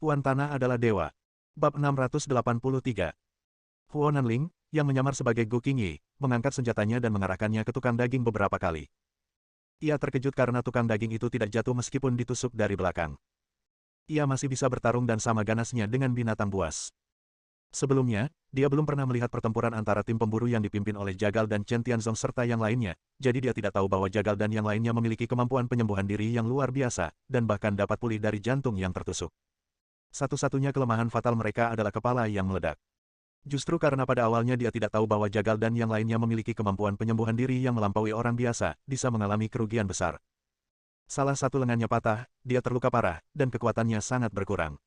Tuan Tanah adalah dewa. Bab 683. Huo Nanling, yang menyamar sebagai Gu Qingyi, mengangkat senjatanya dan mengarahkannya ke tukang daging beberapa kali. Ia terkejut karena tukang daging itu tidak jatuh meskipun ditusuk dari belakang. Ia masih bisa bertarung dan sama ganasnya dengan binatang buas. Sebelumnya, dia belum pernah melihat pertempuran antara tim pemburu yang dipimpin oleh Jagal dan Chen Tianzong serta yang lainnya, jadi dia tidak tahu bahwa Jagal dan yang lainnya memiliki kemampuan penyembuhan diri yang luar biasa, dan bahkan dapat pulih dari jantung yang tertusuk. Satu-satunya kelemahan fatal mereka adalah kepala yang meledak. Justru karena pada awalnya dia tidak tahu bahwa Jagal dan yang lainnya memiliki kemampuan penyembuhan diri yang melampaui orang biasa, bisa mengalami kerugian besar. Salah satu lengannya patah, dia terluka parah, dan kekuatannya sangat berkurang.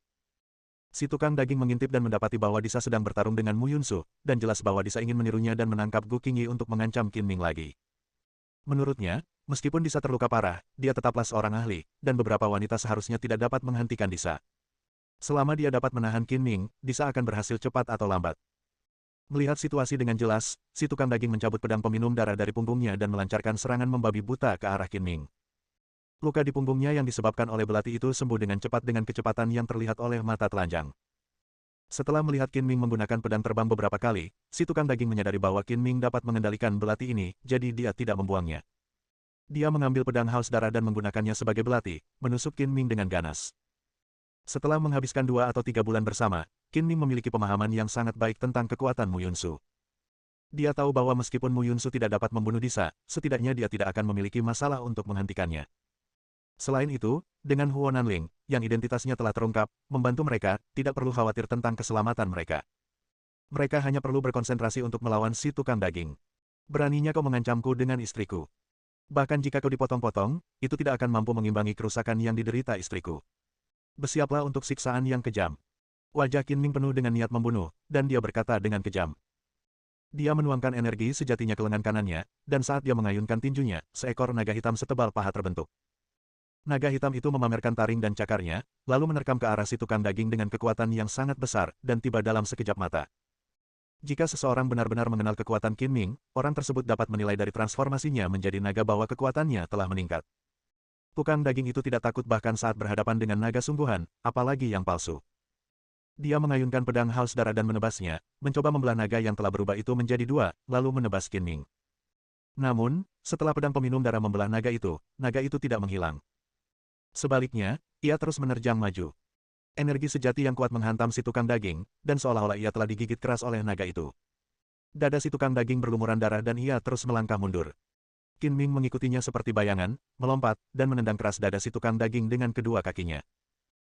Si tukang daging mengintip dan mendapati bahwa Disa sedang bertarung dengan Mu Yunsu, dan jelas bahwa Disa ingin menirunya dan menangkap Gu Qingyi untuk mengancam Qin Ming lagi. Menurutnya, meskipun Disa terluka parah, dia tetaplah seorang ahli, dan beberapa wanita seharusnya tidak dapat menghentikan Disa. Selama dia dapat menahan Qin Ming, Disa akan berhasil cepat atau lambat. Melihat situasi dengan jelas, si tukang daging mencabut pedang peminum darah dari punggungnya dan melancarkan serangan membabi buta ke arah Qin Ming. Luka di punggungnya yang disebabkan oleh belati itu sembuh dengan cepat dengan kecepatan yang terlihat oleh mata telanjang. Setelah melihat Qin Ming menggunakan pedang terbang beberapa kali, si tukang daging menyadari bahwa Qin Ming dapat mengendalikan belati ini, jadi dia tidak membuangnya. Dia mengambil pedang haus darah dan menggunakannya sebagai belati, menusuk Qin Ming dengan ganas. Setelah menghabiskan 2 atau 3 bulan bersama, Qin Ming memiliki pemahaman yang sangat baik tentang kekuatan Mu Yunsu. Dia tahu bahwa meskipun Mu Yunsu tidak dapat membunuh Disa, setidaknya dia tidak akan memiliki masalah untuk menghentikannya. Selain itu, dengan Huo Nanling, yang identitasnya telah terungkap, membantu mereka, tidak perlu khawatir tentang keselamatan mereka. Mereka hanya perlu berkonsentrasi untuk melawan si tukang daging. Beraninya kau mengancamku dengan istriku. Bahkan jika kau dipotong-potong, itu tidak akan mampu mengimbangi kerusakan yang diderita istriku. Bersiaplah untuk siksaan yang kejam. Wajah Qin Ming penuh dengan niat membunuh, dan dia berkata dengan kejam. Dia menuangkan energi sejatinya ke lengan kanannya, dan saat dia mengayunkan tinjunya, seekor naga hitam setebal paha terbentuk. Naga hitam itu memamerkan taring dan cakarnya, lalu menerkam ke arah si tukang daging dengan kekuatan yang sangat besar, dan tiba dalam sekejap mata. Jika seseorang benar-benar mengenal kekuatan Qin Ming, orang tersebut dapat menilai dari transformasinya menjadi naga bahwa kekuatannya telah meningkat. Tukang daging itu tidak takut bahkan saat berhadapan dengan naga sungguhan, apalagi yang palsu. Dia mengayunkan pedang haus darah dan menebasnya, mencoba membelah naga yang telah berubah itu menjadi 2, lalu menebas Qin Ming. Namun, setelah pedang peminum darah membelah naga itu tidak menghilang. Sebaliknya, ia terus menerjang maju. Energi sejati yang kuat menghantam si tukang daging, dan seolah-olah ia telah digigit keras oleh naga itu. Dada si tukang daging berlumuran darah dan ia terus melangkah mundur. Qin Ming mengikutinya seperti bayangan, melompat, dan menendang keras dada si tukang daging dengan kedua kakinya.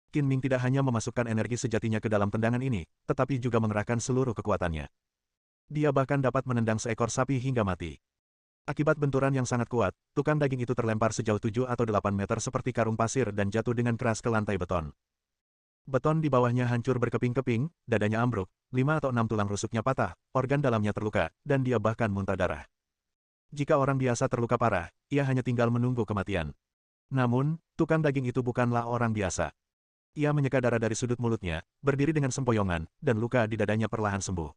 Qin Ming tidak hanya memasukkan energi sejatinya ke dalam tendangan ini, tetapi juga mengerahkan seluruh kekuatannya. Dia bahkan dapat menendang seekor sapi hingga mati. Akibat benturan yang sangat kuat, tukang daging itu terlempar sejauh 7 atau 8 meter seperti karung pasir dan jatuh dengan keras ke lantai beton. Beton di bawahnya hancur berkeping-keping, dadanya ambruk, 5 atau 6 tulang rusuknya patah, organ dalamnya terluka, dan dia bahkan muntah darah. Jika orang biasa terluka parah, ia hanya tinggal menunggu kematian. Namun, tukang daging itu bukanlah orang biasa. Ia menyeka darah dari sudut mulutnya, berdiri dengan sempoyongan, dan luka di dadanya perlahan sembuh.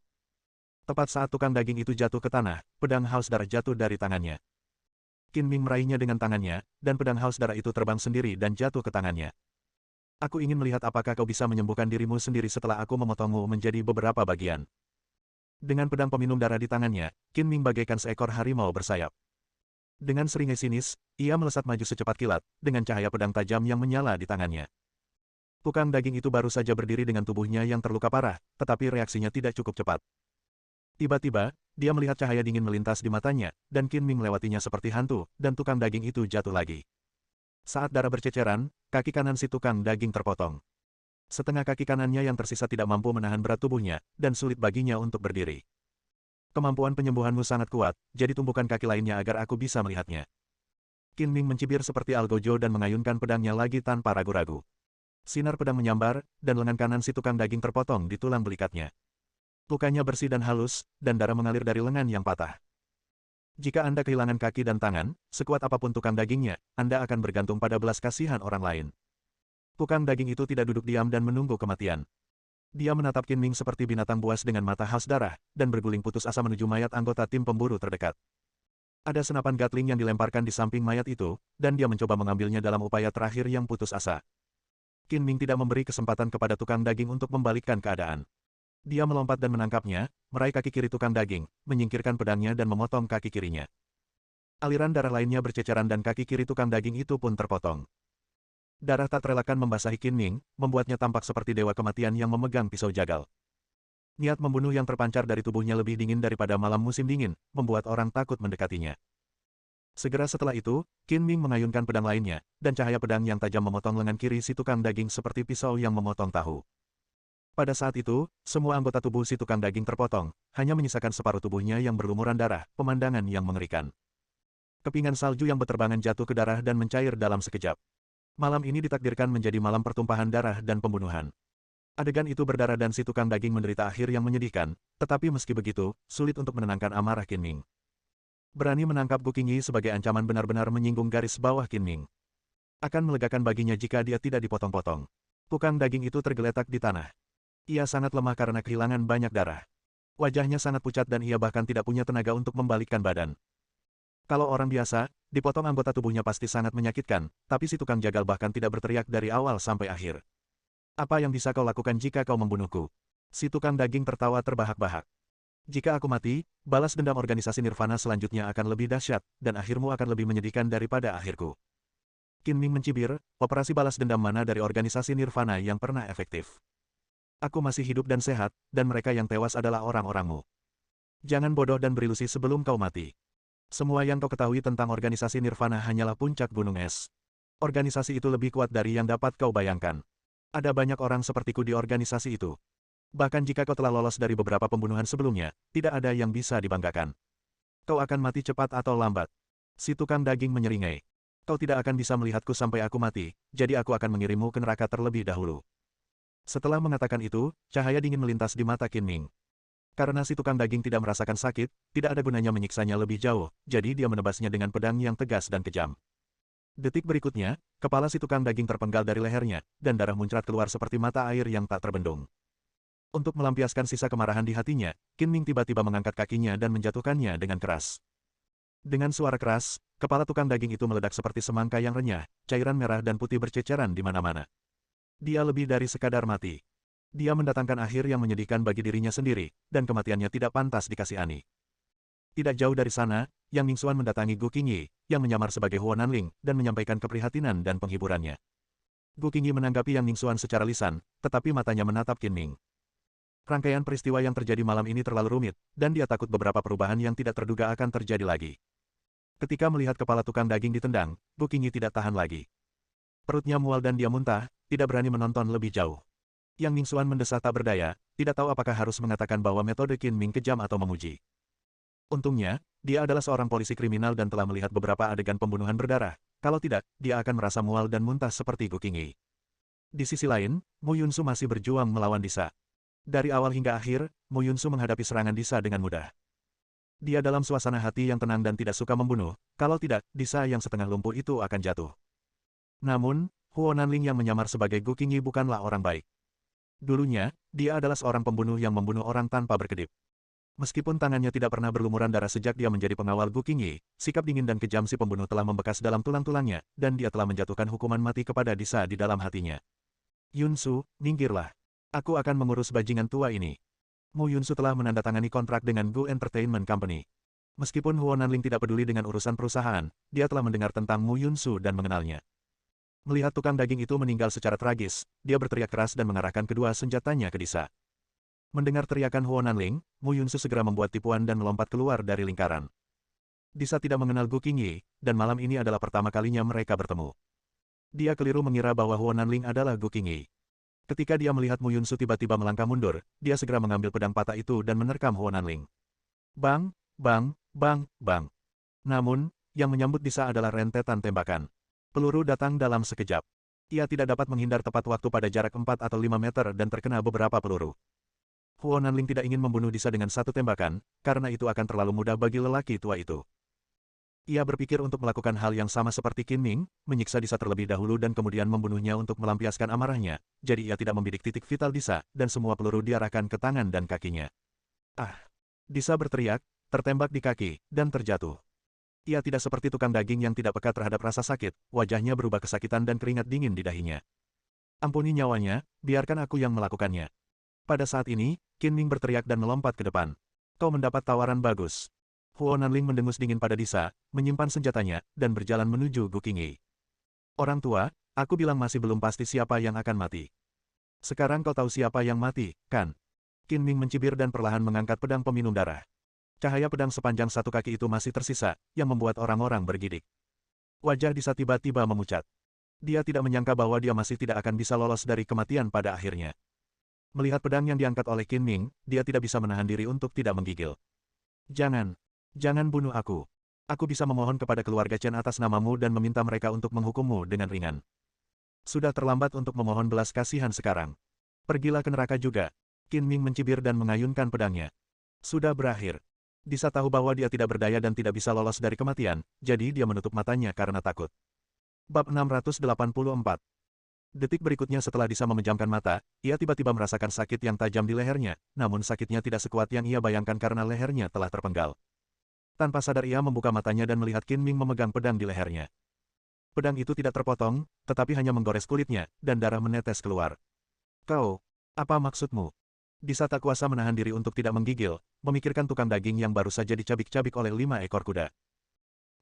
Tepat saat tukang daging itu jatuh ke tanah, pedang haus darah jatuh dari tangannya. Qin Ming meraihnya dengan tangannya, dan pedang haus darah itu terbang sendiri dan jatuh ke tangannya. Aku ingin melihat apakah kau bisa menyembuhkan dirimu sendiri setelah aku memotongmu menjadi beberapa bagian. Dengan pedang peminum darah di tangannya, Qin Ming bagaikan seekor harimau bersayap. Dengan seringai sinis, ia melesat maju secepat kilat, dengan cahaya pedang tajam yang menyala di tangannya. Tukang daging itu baru saja berdiri dengan tubuhnya yang terluka parah, tetapi reaksinya tidak cukup cepat. Tiba-tiba, dia melihat cahaya dingin melintas di matanya, dan Qin Ming melewatinya seperti hantu, dan tukang daging itu jatuh lagi. Saat darah berceceran, kaki kanan si tukang daging terpotong. Setengah kaki kanannya yang tersisa tidak mampu menahan berat tubuhnya, dan sulit baginya untuk berdiri. Kemampuan penyembuhanmu sangat kuat, jadi tumbuhkan kaki lainnya agar aku bisa melihatnya. Qin Ming mencibir seperti algojo dan mengayunkan pedangnya lagi tanpa ragu-ragu. Sinar pedang menyambar, dan lengan kanan si tukang daging terpotong di tulang belikatnya. Lukanya bersih dan halus, dan darah mengalir dari lengan yang patah. Jika Anda kehilangan kaki dan tangan, sekuat apapun tukang dagingnya, Anda akan bergantung pada belas kasihan orang lain. Tukang daging itu tidak duduk diam dan menunggu kematian. Dia menatap Qin Ming seperti binatang buas dengan mata haus darah, dan berguling putus asa menuju mayat anggota tim pemburu terdekat. Ada senapan gatling yang dilemparkan di samping mayat itu, dan dia mencoba mengambilnya dalam upaya terakhir yang putus asa. Qin Ming tidak memberi kesempatan kepada tukang daging untuk membalikkan keadaan. Dia melompat dan menangkapnya, meraih kaki kiri tukang daging, menyingkirkan pedangnya dan memotong kaki kirinya. Aliran darah lainnya berceceran dan kaki kiri tukang daging itu pun terpotong. Darah tak terelakkan membasahi Qin Ming, membuatnya tampak seperti dewa kematian yang memegang pisau jagal. Niat membunuh yang terpancar dari tubuhnya lebih dingin daripada malam musim dingin, membuat orang takut mendekatinya. Segera setelah itu, Qin Ming mengayunkan pedang lainnya, dan cahaya pedang yang tajam memotong lengan kiri si tukang daging seperti pisau yang memotong tahu. Pada saat itu, semua anggota tubuh si tukang daging terpotong, hanya menyisakan separuh tubuhnya yang berlumuran darah, pemandangan yang mengerikan. Kepingan salju yang berterbangan jatuh ke darah dan mencair dalam sekejap. Malam ini ditakdirkan menjadi malam pertumpahan darah dan pembunuhan. Adegan itu berdarah dan si tukang daging menderita akhir yang menyedihkan, tetapi meski begitu, sulit untuk menenangkan amarah Qin Ming. Berani menangkap Gu Qingyi sebagai ancaman benar-benar menyinggung garis bawah Qin Ming. Akan melegakan baginya jika dia tidak dipotong-potong. Tukang daging itu tergeletak di tanah. Ia sangat lemah karena kehilangan banyak darah. Wajahnya sangat pucat dan ia bahkan tidak punya tenaga untuk membalikkan badan. Kalau orang biasa, dipotong anggota tubuhnya pasti sangat menyakitkan, tapi si tukang jagal bahkan tidak berteriak dari awal sampai akhir. Apa yang bisa kau lakukan jika kau membunuhku? Si tukang daging tertawa terbahak-bahak. Jika aku mati, balas dendam organisasi Nirvana selanjutnya akan lebih dahsyat, dan akhirmu akan lebih menyedihkan daripada akhirku. Qin Ming mencibir, operasi balas dendam mana dari organisasi Nirvana yang pernah efektif? Aku masih hidup dan sehat, dan mereka yang tewas adalah orang-orangmu. Jangan bodoh dan berilusi sebelum kau mati. Semua yang kau ketahui tentang organisasi Nirvana hanyalah puncak gunung es. Organisasi itu lebih kuat dari yang dapat kau bayangkan. Ada banyak orang sepertiku di organisasi itu. Bahkan jika kau telah lolos dari beberapa pembunuhan sebelumnya, tidak ada yang bisa dibanggakan. Kau akan mati cepat atau lambat. Si tukang daging menyeringai. Kau tidak akan bisa melihatku sampai aku mati, jadi aku akan mengirimmu ke neraka terlebih dahulu. Setelah mengatakan itu, cahaya dingin melintas di mata Qin Ming. Karena si tukang daging tidak merasakan sakit, tidak ada gunanya menyiksanya lebih jauh, jadi dia menebasnya dengan pedang yang tegas dan kejam. Detik berikutnya, kepala si tukang daging terpenggal dari lehernya, dan darah muncrat keluar seperti mata air yang tak terbendung. Untuk melampiaskan sisa kemarahan di hatinya, Qin Ming tiba-tiba mengangkat kakinya dan menjatuhkannya dengan keras. Dengan suara keras, kepala tukang daging itu meledak seperti semangka yang renyah, cairan merah dan putih berceceran di mana-mana. Dia lebih dari sekadar mati. Dia mendatangkan akhir yang menyedihkan bagi dirinya sendiri, dan kematiannya tidak pantas dikasihani. Tidak jauh dari sana, Yang Mingxuan mendatangi Gu Qingyi, yang menyamar sebagai Huo Nanling, dan menyampaikan keprihatinan dan penghiburannya. Gu Qingyi menanggapi Yang Mingxuan secara lisan, tetapi matanya menatap Qin Ming. Rangkaian peristiwa yang terjadi malam ini terlalu rumit, dan dia takut beberapa perubahan yang tidak terduga akan terjadi lagi. Ketika melihat kepala tukang daging ditendang, Gu Qingyi tidak tahan lagi. Perutnya mual dan dia muntah, tidak berani menonton lebih jauh. Yang Mingxuan mendesah tak berdaya, tidak tahu apakah harus mengatakan bahwa metode Qin Ming kejam atau memuji. Untungnya, dia adalah seorang polisi kriminal dan telah melihat beberapa adegan pembunuhan berdarah, kalau tidak, dia akan merasa mual dan muntah seperti Gu Qingyi. Di sisi lain, Mu Yunsu masih berjuang melawan Disa. Dari awal hingga akhir, Mu Yunsu menghadapi serangan Disa dengan mudah. Dia dalam suasana hati yang tenang dan tidak suka membunuh, kalau tidak, Disa yang setengah lumpuh itu akan jatuh. Namun, Huo Nanling yang menyamar sebagai Gu Qingyi bukanlah orang baik. Dulunya, dia adalah seorang pembunuh yang membunuh orang tanpa berkedip. Meskipun tangannya tidak pernah berlumuran darah sejak dia menjadi pengawal Gu Qingyi, sikap dingin dan kejam si pembunuh telah membekas dalam tulang-tulangnya, dan dia telah menjatuhkan hukuman mati kepada Disa di dalam hatinya. Yunsu, minggirlah. Aku akan mengurus bajingan tua ini. Mu Yunsu telah menandatangani kontrak dengan Gu Entertainment Company. Meskipun Huo Nanling tidak peduli dengan urusan perusahaan, dia telah mendengar tentang Mu Yunsu dan mengenalnya. Melihat tukang daging itu meninggal secara tragis, dia berteriak keras dan mengarahkan kedua senjatanya ke Disa. Mendengar teriakan Huo Nanling, Mu Yunsu segera membuat tipuan dan melompat keluar dari lingkaran. Disa tidak mengenal Gu Qingyi, dan malam ini adalah pertama kalinya mereka bertemu. Dia keliru mengira bahwa Huo Nanling adalah Gu Qingyi. Ketika dia melihat Mu Yunsu tiba-tiba melangkah mundur, dia segera mengambil pedang patah itu dan menerkam Huo Nanling. Bang, bang, bang, bang. Namun, yang menyambut Disa adalah rentetan tembakan. Peluru datang dalam sekejap. Ia tidak dapat menghindar tepat waktu pada jarak 4 atau 5 meter dan terkena beberapa peluru. Huo Nanling tidak ingin membunuh Disa dengan satu tembakan, karena itu akan terlalu mudah bagi lelaki tua itu. Ia berpikir untuk melakukan hal yang sama seperti Qin Ming, menyiksa Disa terlebih dahulu dan kemudian membunuhnya untuk melampiaskan amarahnya, jadi ia tidak membidik titik vital Disa, dan semua peluru diarahkan ke tangan dan kakinya. Ah! Disa berteriak, tertembak di kaki, dan terjatuh. Ia tidak seperti tukang daging yang tidak peka terhadap rasa sakit, wajahnya berubah kesakitan dan keringat dingin di dahinya. Ampuni nyawanya, biarkan aku yang melakukannya. Pada saat ini, Qin Ming berteriak dan melompat ke depan. Kau mendapat tawaran bagus. Huo Nanling mendengus dingin pada Disa, menyimpan senjatanya, dan berjalan menuju Gu Qingyi. Orang tua, aku bilang masih belum pasti siapa yang akan mati. Sekarang kau tahu siapa yang mati, kan? Qin Ming mencibir dan perlahan mengangkat pedang peminum darah. Cahaya pedang sepanjang 1 kaki itu masih tersisa, yang membuat orang-orang bergidik. Wajah Disa tiba-tiba memucat. Dia tidak menyangka bahwa dia masih tidak akan bisa lolos dari kematian pada akhirnya. Melihat pedang yang diangkat oleh Qin Ming, dia tidak bisa menahan diri untuk tidak menggigil. Jangan bunuh aku. Aku bisa memohon kepada keluarga Chen atas namamu dan meminta mereka untuk menghukummu dengan ringan. Sudah terlambat untuk memohon belas kasihan sekarang. Pergilah ke neraka juga. Qin Ming mencibir dan mengayunkan pedangnya. Sudah berakhir. Disa tahu bahwa dia tidak berdaya dan tidak bisa lolos dari kematian, jadi dia menutup matanya karena takut. Bab 684. Detik berikutnya setelah Disa memejamkan mata, ia tiba-tiba merasakan sakit yang tajam di lehernya, namun sakitnya tidak sekuat yang ia bayangkan karena lehernya telah terpenggal. Tanpa sadar ia membuka matanya dan melihat Qin Ming memegang pedang di lehernya. Pedang itu tidak terpotong, tetapi hanya menggores kulitnya, dan darah menetes keluar. Kau, apa maksudmu? Disa tak kuasa menahan diri untuk tidak menggigil, memikirkan tukang daging yang baru saja dicabik-cabik oleh 5 ekor kuda.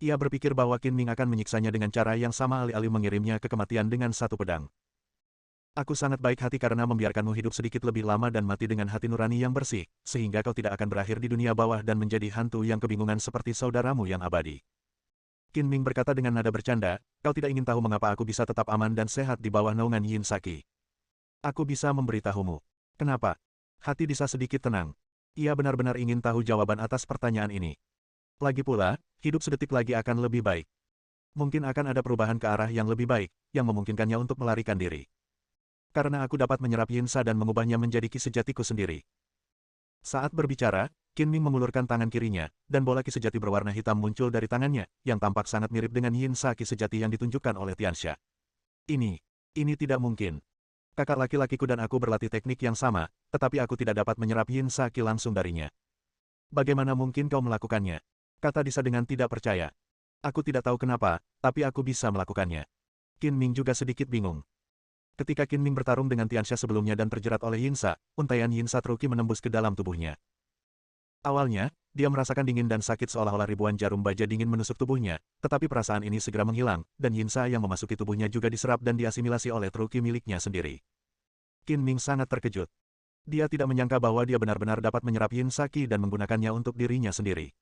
Ia berpikir bahwa Qin Ming akan menyiksanya dengan cara yang sama alih-alih mengirimnya ke kematian dengan 1 pedang. Aku sangat baik hati karena membiarkanmu hidup sedikit lebih lama dan mati dengan hati nurani yang bersih, sehingga kau tidak akan berakhir di dunia bawah dan menjadi hantu yang kebingungan seperti saudaramu yang abadi. Qin Ming berkata dengan nada bercanda, kau tidak ingin tahu mengapa aku bisa tetap aman dan sehat di bawah naungan Yin Saki. Aku bisa memberitahumu. Kenapa? Hati Disa sedikit tenang. Ia benar-benar ingin tahu jawaban atas pertanyaan ini. Lagi pula, hidup sedetik lagi akan lebih baik. Mungkin akan ada perubahan ke arah yang lebih baik, yang memungkinkannya untuk melarikan diri. Karena aku dapat menyerap Yinsa dan mengubahnya menjadi ki sejatiku sendiri. Saat berbicara, Qin Ming mengulurkan tangan kirinya, dan bola ki sejati berwarna hitam muncul dari tangannya, yang tampak sangat mirip dengan Yinsa ki sejati yang ditunjukkan oleh Tianxia. Ini tidak mungkin. Kakak laki-lakiku dan aku berlatih teknik yang sama, tetapi aku tidak dapat menyerap Yinsa ki langsung darinya. Bagaimana mungkin kau melakukannya? Kata Disa dengan tidak percaya. Aku tidak tahu kenapa, tapi aku bisa melakukannya. Qin Ming juga sedikit bingung. Ketika Qin Ming bertarung dengan Tianxia sebelumnya dan terjerat oleh Yinsa, untaian Yinsa Truki menembus ke dalam tubuhnya. Awalnya, dia merasakan dingin dan sakit seolah-olah ribuan jarum baja dingin menusuk tubuhnya, tetapi perasaan ini segera menghilang, dan Yinsa yang memasuki tubuhnya juga diserap dan diasimilasi oleh Truki miliknya sendiri. Qin Ming sangat terkejut. Dia tidak menyangka bahwa dia benar-benar dapat menyerap Yinsa Ki dan menggunakannya untuk dirinya sendiri.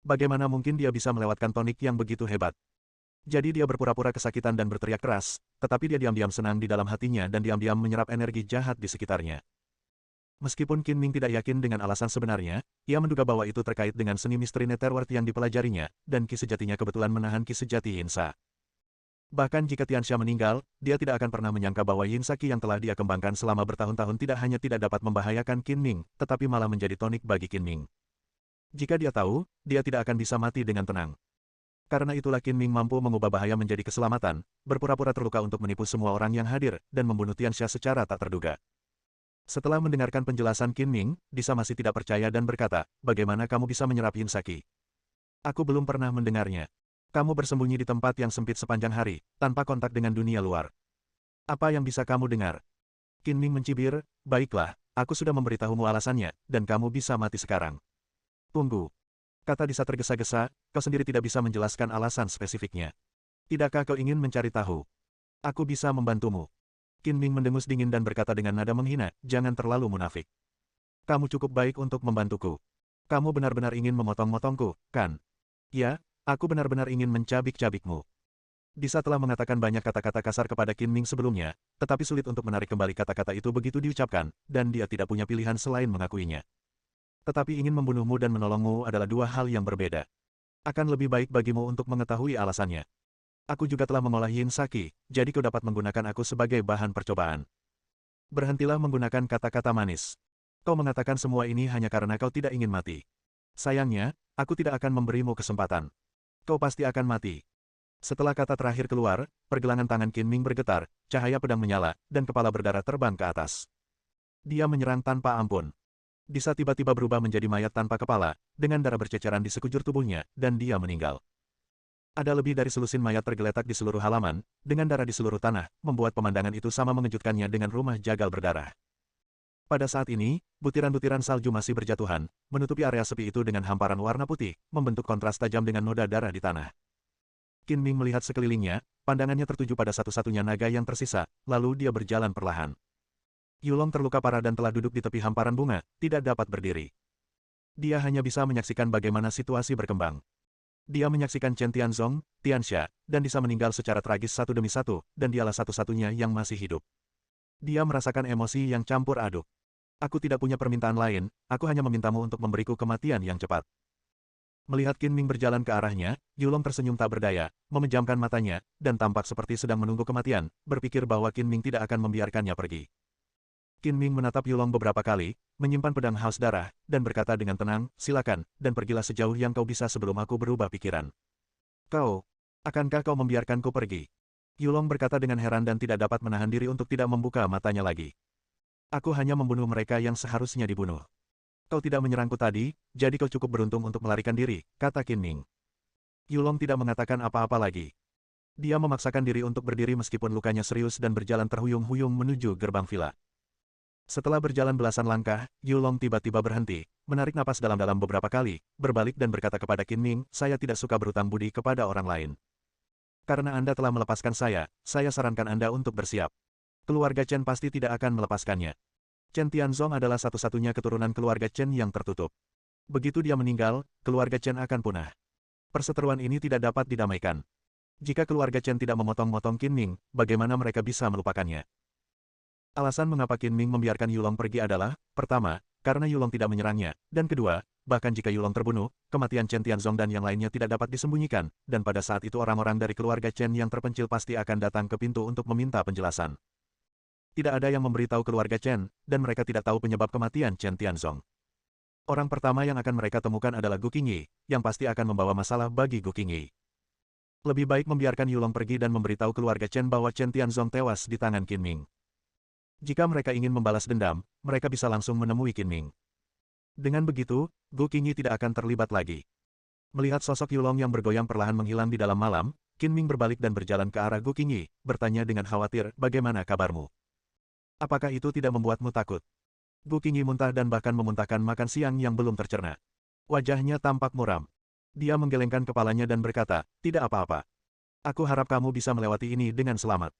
Bagaimana mungkin dia bisa melewatkan tonik yang begitu hebat? Jadi dia berpura-pura kesakitan dan berteriak keras, tetapi dia diam-diam senang di dalam hatinya dan diam-diam menyerap energi jahat di sekitarnya. Meskipun Qin Ming tidak yakin dengan alasan sebenarnya, ia menduga bahwa itu terkait dengan seni misteri Netherworld yang dipelajarinya, dan ki sejatinya kebetulan menahan ki sejati Yinsa. Bahkan jika Tianxia meninggal, dia tidak akan pernah menyangka bahwa Yinsa Ki yang telah dia kembangkan selama bertahun-tahun tidak hanya tidak dapat membahayakan Qin Ming, tetapi malah menjadi tonik bagi Qin Ming. Jika dia tahu, dia tidak akan bisa mati dengan tenang. Karena itulah Qin Ming mampu mengubah bahaya menjadi keselamatan, berpura-pura terluka untuk menipu semua orang yang hadir, dan membunuh Tianxia secara tak terduga. Setelah mendengarkan penjelasan Qin Ming, Disa masih tidak percaya dan berkata, bagaimana kamu bisa menyerap Yinsa Ki? Aku belum pernah mendengarnya. Kamu bersembunyi di tempat yang sempit sepanjang hari, tanpa kontak dengan dunia luar. Apa yang bisa kamu dengar? Qin Ming mencibir, baiklah, aku sudah memberitahumu alasannya, dan kamu bisa mati sekarang. Tunggu. Kata Disa tergesa-gesa, kau sendiri tidak bisa menjelaskan alasan spesifiknya. Tidakkah kau ingin mencari tahu? Aku bisa membantumu. Qin Ming mendengus dingin dan berkata dengan nada menghina, jangan terlalu munafik. Kamu cukup baik untuk membantuku. Kamu benar-benar ingin memotong-motongku, kan? Ya, aku benar-benar ingin mencabik-cabikmu. Disa telah mengatakan banyak kata-kata kasar kepada Qin Ming sebelumnya, tetapi sulit untuk menarik kembali kata-kata itu begitu diucapkan, dan dia tidak punya pilihan selain mengakuinya. Tetapi ingin membunuhmu dan menolongmu adalah dua hal yang berbeda. Akan lebih baik bagimu untuk mengetahui alasannya. Aku juga telah mengolah Yinsa Ki, jadi kau dapat menggunakan aku sebagai bahan percobaan. Berhentilah menggunakan kata-kata manis. Kau mengatakan semua ini hanya karena kau tidak ingin mati. Sayangnya, aku tidak akan memberimu kesempatan. Kau pasti akan mati. Setelah kata terakhir keluar, pergelangan tangan Qin Ming bergetar, cahaya pedang menyala, dan kepala berdarah terbang ke atas. Dia menyerang tanpa ampun. Disa tiba-tiba berubah menjadi mayat tanpa kepala, dengan darah berceceran di sekujur tubuhnya, dan dia meninggal. Ada lebih dari selusin mayat tergeletak di seluruh halaman, dengan darah di seluruh tanah, membuat pemandangan itu sama mengejutkannya dengan rumah jagal berdarah. Pada saat ini, butiran-butiran salju masih berjatuhan, menutupi area sepi itu dengan hamparan warna putih, membentuk kontras tajam dengan noda darah di tanah. Qin Ming melihat sekelilingnya, pandangannya tertuju pada satu-satunya naga yang tersisa, lalu dia berjalan perlahan. Yulong terluka parah dan telah duduk di tepi hamparan bunga, tidak dapat berdiri. Dia hanya bisa menyaksikan bagaimana situasi berkembang. Dia menyaksikan Chen Tianzong, Tianxia, dan Disa meninggal secara tragis satu demi satu, dan dialah satu-satunya yang masih hidup. Dia merasakan emosi yang campur aduk. Aku tidak punya permintaan lain, aku hanya memintamu untuk memberiku kematian yang cepat. Melihat Qin Ming berjalan ke arahnya, Yulong tersenyum tak berdaya, memejamkan matanya, dan tampak seperti sedang menunggu kematian, berpikir bahwa Qin Ming tidak akan membiarkannya pergi. Qin Ming menatap Yulong beberapa kali, menyimpan pedang haus darah, dan berkata dengan tenang, silakan, dan pergilah sejauh yang kau bisa sebelum aku berubah pikiran. Akankah kau membiarkanku pergi? Yulong berkata dengan heran dan tidak dapat menahan diri untuk tidak membuka matanya lagi. Aku hanya membunuh mereka yang seharusnya dibunuh. Kau tidak menyerangku tadi, jadi kau cukup beruntung untuk melarikan diri, kata Qin Ming. Yulong tidak mengatakan apa-apa lagi. Dia memaksakan diri untuk berdiri meskipun lukanya serius dan berjalan terhuyung-huyung menuju gerbang villa. Setelah berjalan belasan langkah, Yulong tiba-tiba berhenti, menarik napas dalam-dalam beberapa kali, berbalik dan berkata kepada Qin Ming, saya tidak suka berutang budi kepada orang lain. Karena Anda telah melepaskan saya sarankan Anda untuk bersiap. Keluarga Chen pasti tidak akan melepaskannya. Chen Tianzong adalah satu-satunya keturunan keluarga Chen yang tertutup. Begitu dia meninggal, keluarga Chen akan punah. Perseteruan ini tidak dapat didamaikan. Jika keluarga Chen tidak memotong-motong Qin Ming, bagaimana mereka bisa melupakannya? Alasan mengapa Qin Ming membiarkan Yulong pergi adalah, pertama, karena Yulong tidak menyerangnya, dan kedua, bahkan jika Yulong terbunuh, kematian Chen Tianzong dan yang lainnya tidak dapat disembunyikan, dan pada saat itu orang-orang dari keluarga Chen yang terpencil pasti akan datang ke pintu untuk meminta penjelasan. Tidak ada yang memberitahu keluarga Chen, dan mereka tidak tahu penyebab kematian Chen Tianzong. Orang pertama yang akan mereka temukan adalah Gu Qingyi, yang pasti akan membawa masalah bagi Gu Qingyi. Lebih baik membiarkan Yulong pergi dan memberitahu keluarga Chen bahwa Chen Tianzong tewas di tangan Qin Ming. Jika mereka ingin membalas dendam, mereka bisa langsung menemui Qin Ming. Dengan begitu, Gu Qingyi tidak akan terlibat lagi. Melihat sosok Yulong yang bergoyang perlahan menghilang di dalam malam, Qin Ming berbalik dan berjalan ke arah Gu Qingyi, bertanya dengan khawatir, bagaimana kabarmu? Apakah itu tidak membuatmu takut? Gu Qingyi muntah dan bahkan memuntahkan makan siang yang belum tercerna. Wajahnya tampak muram. Dia menggelengkan kepalanya dan berkata, tidak apa-apa. Aku harap kamu bisa melewati ini dengan selamat.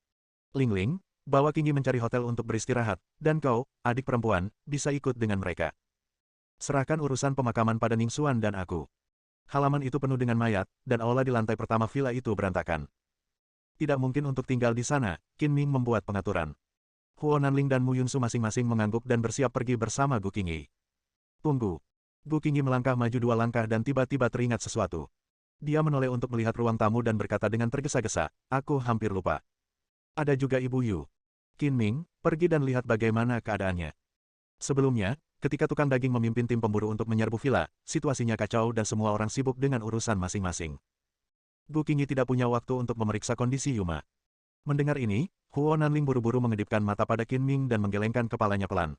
Ling Ling, bawa Qingyi mencari hotel untuk beristirahat, dan kau, adik perempuan, bisa ikut dengan mereka. Serahkan urusan pemakaman pada Ning Xuan dan aku. Halaman itu penuh dengan mayat, dan aula di lantai pertama villa itu berantakan. Tidak mungkin untuk tinggal di sana, Qin Ming membuat pengaturan. Huo Nanling dan Mu Yunsu masing-masing mengangguk dan bersiap pergi bersama Gu Qingyi. Tunggu. Gu Qingyi melangkah maju 2 langkah dan tiba-tiba teringat sesuatu. Dia menoleh untuk melihat ruang tamu dan berkata dengan tergesa-gesa, aku hampir lupa. Ada juga Ibu Yu. Qin Ming, pergi dan lihat bagaimana keadaannya. Sebelumnya, ketika tukang daging memimpin tim pemburu untuk menyerbu villa, situasinya kacau dan semua orang sibuk dengan urusan masing-masing. Gu Qingyi tidak punya waktu untuk memeriksa kondisi Yuma. Mendengar ini, Huo Nanling buru-buru mengedipkan mata pada Qin Ming dan menggelengkan kepalanya pelan.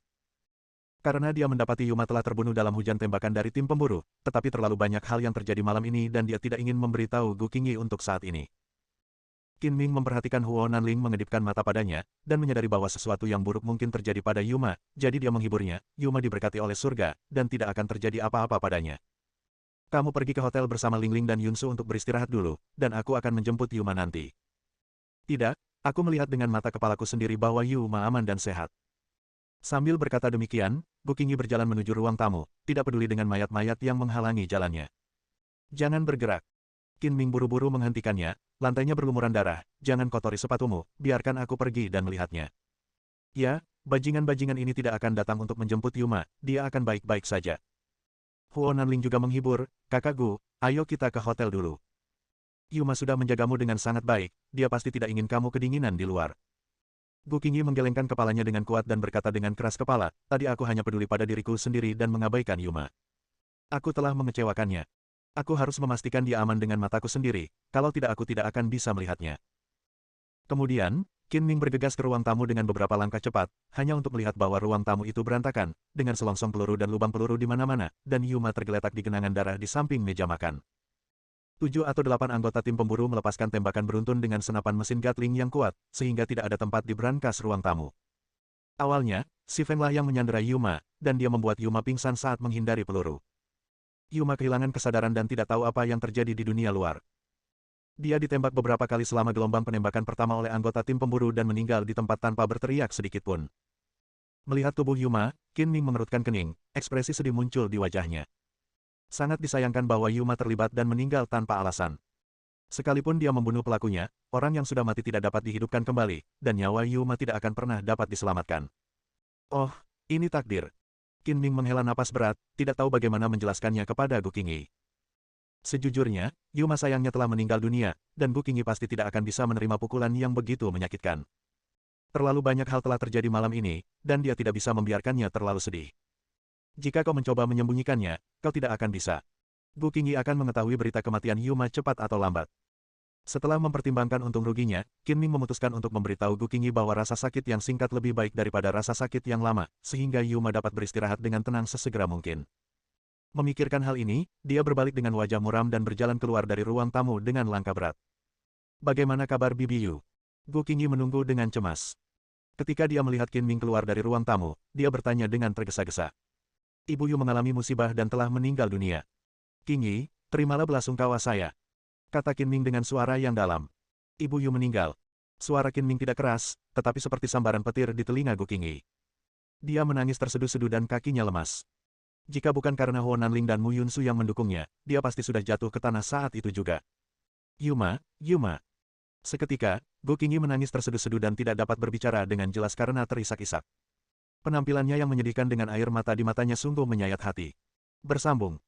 Karena dia mendapati Yuma telah terbunuh dalam hujan tembakan dari tim pemburu, tetapi terlalu banyak hal yang terjadi malam ini dan dia tidak ingin memberitahu Gu Qingyi untuk saat ini. Qin Ming memperhatikan Huo Nanling mengedipkan mata padanya, dan menyadari bahwa sesuatu yang buruk mungkin terjadi pada Yuma, jadi dia menghiburnya, Yuma diberkati oleh surga, dan tidak akan terjadi apa-apa padanya. Kamu pergi ke hotel bersama Ling Ling dan Yunsu untuk beristirahat dulu, dan aku akan menjemput Yuma nanti. Tidak, aku melihat dengan mata kepalaku sendiri bahwa Yuma aman dan sehat. Sambil berkata demikian, Gu Qingyi berjalan menuju ruang tamu, tidak peduli dengan mayat-mayat yang menghalangi jalannya. Jangan bergerak. Qin Ming buru-buru menghentikannya, lantainya berlumuran darah, jangan kotori sepatumu, biarkan aku pergi dan melihatnya. Ya, bajingan-bajingan ini tidak akan datang untuk menjemput Yuma, dia akan baik-baik saja. Huo Nanling juga menghibur, kakak Gu, ayo kita ke hotel dulu. Yuma sudah menjagamu dengan sangat baik, dia pasti tidak ingin kamu kedinginan di luar. Gu Qingyi menggelengkan kepalanya dengan kuat dan berkata dengan keras kepala, tadi aku hanya peduli pada diriku sendiri dan mengabaikan Yuma. Aku telah mengecewakannya. Aku harus memastikan dia aman dengan mataku sendiri, kalau tidak aku tidak akan bisa melihatnya. Kemudian, Qin Ming bergegas ke ruang tamu dengan beberapa langkah cepat, hanya untuk melihat bahwa ruang tamu itu berantakan, dengan selongsong peluru dan lubang peluru di mana-mana, dan Yuma tergeletak di genangan darah di samping meja makan. 7 atau 8 anggota tim pemburu melepaskan tembakan beruntun dengan senapan mesin Gatling yang kuat, sehingga tidak ada tempat di brankas ruang tamu. Awalnya, si Feng lah yang menyanderai Yuma, dan dia membuat Yuma pingsan saat menghindari peluru. Yuma kehilangan kesadaran dan tidak tahu apa yang terjadi di dunia luar. Dia ditembak beberapa kali selama gelombang penembakan pertama oleh anggota tim pemburu dan meninggal di tempat tanpa berteriak sedikitpun. Melihat tubuh Yuma, Qin Ming mengerutkan kening, ekspresi sedih muncul di wajahnya. Sangat disayangkan bahwa Yuma terlibat dan meninggal tanpa alasan. Sekalipun dia membunuh pelakunya, orang yang sudah mati tidak dapat dihidupkan kembali, dan nyawa Yuma tidak akan pernah dapat diselamatkan. Oh, ini takdir. Qin Ming menghela napas berat, tidak tahu bagaimana menjelaskannya kepada Gu Qingyi. Sejujurnya, Yuma sayangnya telah meninggal dunia, dan Gu Qingyi pasti tidak akan bisa menerima pukulan yang begitu menyakitkan. Terlalu banyak hal telah terjadi malam ini, dan dia tidak bisa membiarkannya terlalu sedih. Jika kau mencoba menyembunyikannya, kau tidak akan bisa. Gu Qingyi akan mengetahui berita kematian Yuma cepat atau lambat. Setelah mempertimbangkan untung ruginya, Qin Ming memutuskan untuk memberitahu Gu Qingyi bahwa rasa sakit yang singkat lebih baik daripada rasa sakit yang lama, sehingga Yuma dapat beristirahat dengan tenang sesegera mungkin. Memikirkan hal ini, dia berbalik dengan wajah muram dan berjalan keluar dari ruang tamu dengan langkah berat. Bagaimana kabar Bibi Yu? Gu Qingyi menunggu dengan cemas. Ketika dia melihat Qin Ming keluar dari ruang tamu, dia bertanya dengan tergesa-gesa. Ibu Yu mengalami musibah dan telah meninggal dunia. Qingyi, terimalah belasungkawa saya, kata Qin Ming dengan suara yang dalam. Ibu Yu meninggal. Suara Qin Ming tidak keras, tetapi seperti sambaran petir di telinga Gu Qingyi. Dia menangis terseduh-seduh dan kakinya lemas. Jika bukan karena Huo Nanling dan Mu Yunsu yang mendukungnya, dia pasti sudah jatuh ke tanah saat itu juga. Yuma, Yuma. Seketika, Gu Qingyi menangis terseduh-seduh dan tidak dapat berbicara dengan jelas karena terisak-isak. Penampilannya yang menyedihkan dengan air mata di matanya sungguh menyayat hati. Bersambung.